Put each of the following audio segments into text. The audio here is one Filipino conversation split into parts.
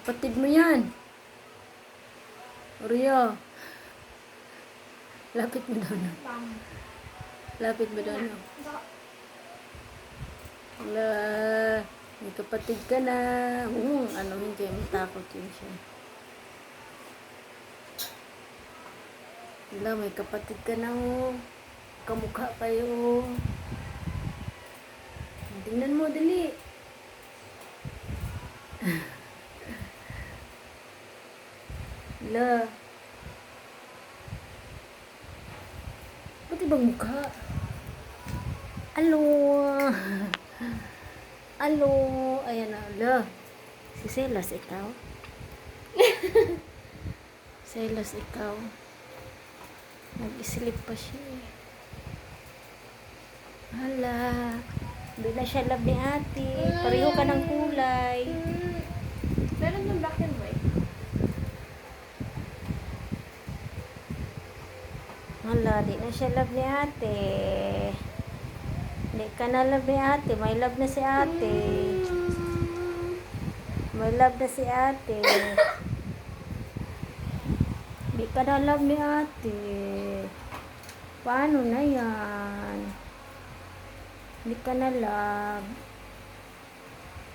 Kapatid mo yan. Oreo. Lapit mo doon. Lapit mo doon. Wala. May kapatid ka na. Ano hindi. Matakot yun siya. Wala. May kapatid ka na. Kamukha kayo. Tingnan mo. Dali. Wala. Ba't ibang mukha? Alo. Alo. Ayan na. Ala. Si Silas, ikaw? Silas, ikaw? Nag-sleep pa siya. Hala. Hindi na siya love ni ate. Pareho ka ng kulay. Meron yung black and white. Hala, di na siya love ni ate. Hindi ka na love ni ate. May love na si ate. May love na si ate. Hindi ka na love ni ate. Paano na yan? Hindi ka na love.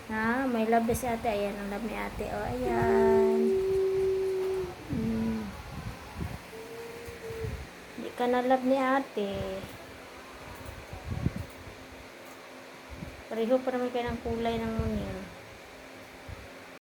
Ha? May love na si ate. Ayan ang love ni ate. O, ayan. Hindi ka na love ni ate. Pareho pa naman kayo ng kulay ng munin.